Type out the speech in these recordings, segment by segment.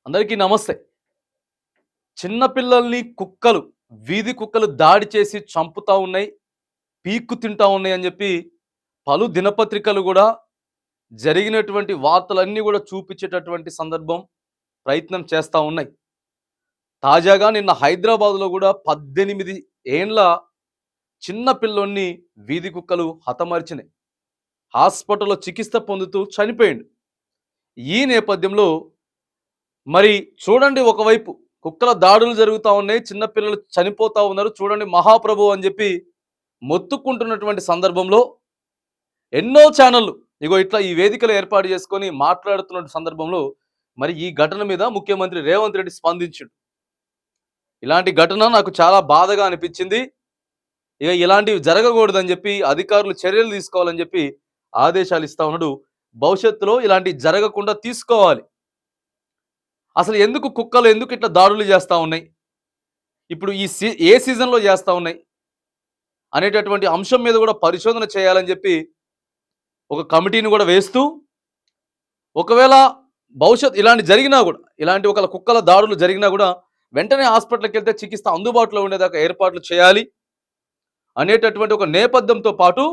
అందరికీ నమస్తే. చిన్న పిల్లల్ని కుక్కలు, వీధి కుక్కలు దాడి చేసి చంపుతా ఉన్నాయి, పీక్కు తింటా ఉన్నాయి అని చెప్పి పలు దినపత్రికలు గూడా జరిగినటువంటి వార్తలన్నీ గూడా చూపించేటటువంటి సందర్భం ప్రయత్నం చేస్తా ఉన్నాయి. తాజాగా నిన్న హైదరాబాద్‌లో గూడా 18 ఏండ్ల చిన్న పిల్లోడిని వీధి కుక్కలు హతమార్చినాయి. హాస్పిటల్‌లో చికిత్స పొందుతూ చనిపోయిండు. ఈ నేపథ్యంలో మరి చూడండి, ఒకవైపు కుక్కల దాడులు జరుగుతా ఉన్నాయి, చిన్న పిల్లలు చనిపోతా ఉన్నారు. చూడండి మహాప్రభు అని చెప్పి మొత్తుకుంటున్నటువంటి సందర్భంలో ఎన్నో ఛానళ్ళు ఇగో ఇట్లా ఈ వేదికలు ఏర్పాటు చేసుకొని మాట్లాడుతున్న సందర్భంలో మరి ఈ ఘటన మీద ముఖ్యమంత్రి రేవంత్ రెడ్డి స్పందించాడు. ఇలాంటి ఘటన నాకు చాలా బాధగా అనిపించింది. ఇక ఇలాంటివి జరగకూడదని చెప్పి అధికారులు చర్యలు తీసుకోవాలని చెప్పి ఆదేశాలు ఇస్తా ఉన్నాడు. భవిష్యత్తులో ఇలాంటివి జరగకుండా తీసుకోవాలి. అసలు ఎందుకు కుక్కలు ఎందుకు ఇట్లా దాడులు చేస్తూ ఉన్నాయి, ఇప్పుడు ఏ సీజన్లో చేస్తూ ఉన్నాయి అనేటటువంటి అంశం మీద కూడా పరిశోధన చేయాలని చెప్పి ఒక కమిటీని కూడా వేస్తూ, ఒకవేళ భవిష్యత్ ఇలాంటి జరిగినా కూడా, ఇలాంటి ఒక కుక్కల దాడులు జరిగినా కూడా వెంటనే హాస్పిటల్కి వెళ్తే చికిత్స అందుబాటులో ఉండేదాకా ఏర్పాట్లు చేయాలి అనేటటువంటి ఒక నేపథ్యంతో పాటు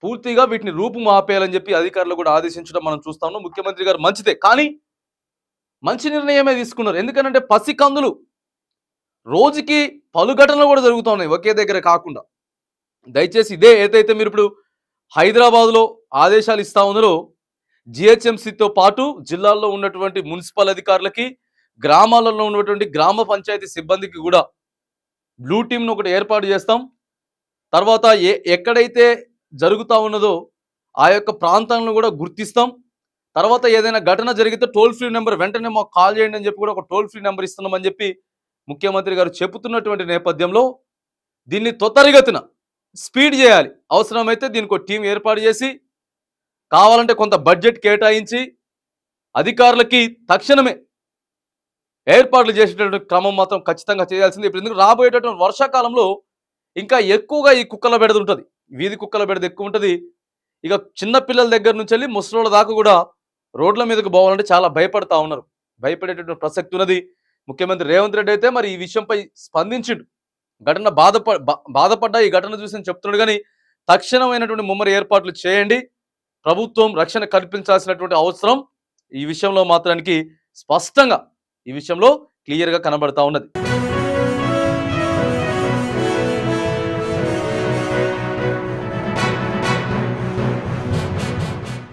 పూర్తిగా వీటిని రూపుమాపేయాలని చెప్పి అధికారులు కూడా ఆదేశించడం మనం చూస్తా ఉన్నాం. ముఖ్యమంత్రి గారు మంచిదే, కానీ మంచి నిర్ణయమే తీసుకున్నారు. ఎందుకంటే పసికందులు రోజుకి పలు ఘటనలు కూడా జరుగుతూ ఉన్నాయి ఒకే దగ్గర కాకుండా. దయచేసి ఇదే ఏదైతే మీరు ఇప్పుడు హైదరాబాద్లో ఆదేశాలు ఇస్తా ఉన్నారో, జిహెచ్ఎంసీతో పాటు జిల్లాల్లో ఉన్నటువంటి మున్సిపల్ అధికారులకి, గ్రామాలలో ఉన్నటువంటి గ్రామ పంచాయతీ సిబ్బందికి కూడా బ్లూ టీమ్ను ఒకటి ఏర్పాటు చేస్తాం. తర్వాత ఎక్కడైతే జరుగుతూ ఉన్నదో ఆ యొక్క ప్రాంతాలను కూడా గుర్తిస్తాం. తర్వాత ఏదైనా ఘటన జరిగితే టోల్ ఫ్రీ నెంబర్ వెంటనే మాకు కాల్ చేయండి అని చెప్పి కూడా ఒక టోల్ ఫ్రీ నెంబర్ ఇస్తున్నామని చెప్పి ముఖ్యమంత్రి గారు చెబుతున్నటువంటి నేపథ్యంలో దీన్ని త్వరితగతిన స్పీడ్ చేయాలి. అవసరమైతే దీనికి ఒక టీం ఏర్పాటు చేసి, కావాలంటే కొంత బడ్జెట్ కేటాయించి అధికారులకి తక్షణమే ఏర్పాట్లు చేసేటటువంటి క్రమం మాత్రం ఖచ్చితంగా చేయాల్సింది. ఇప్పుడు ఎందుకు రాబోయేటటువంటి వర్షాకాలంలో ఇంకా ఎక్కువగా ఈ కుక్కల బెడద ఉంటుంది, వీధి కుక్కల బెడద ఎక్కువ ఉంటుంది. ఇక చిన్న పిల్లల దగ్గర నుంచి వెళ్ళి ముసలోళ్ళ దాకా కూడా రోడ్ల మీదకు పోవాలంటే చాలా భయపడతా ఉన్నారు. భయపడేటటువంటి ప్రసక్తి ఉన్నది. ముఖ్యమంత్రి రేవంత్ రెడ్డి అయితే మరి ఈ విషయంపై స్పందించిండు. ఘటన బాధపడ్డా ఈ ఘటన చూసి చెప్తున్నాడు. కానీ తక్షణమైనటువంటి ముమ్మర ఏర్పాట్లు చేయండి, ప్రభుత్వం రక్షణ కల్పించాల్సినటువంటి అవసరం ఈ విషయంలో మాత్రానికి స్పష్టంగా ఈ విషయంలో క్లియర్గా కనబడతా ఉన్నది.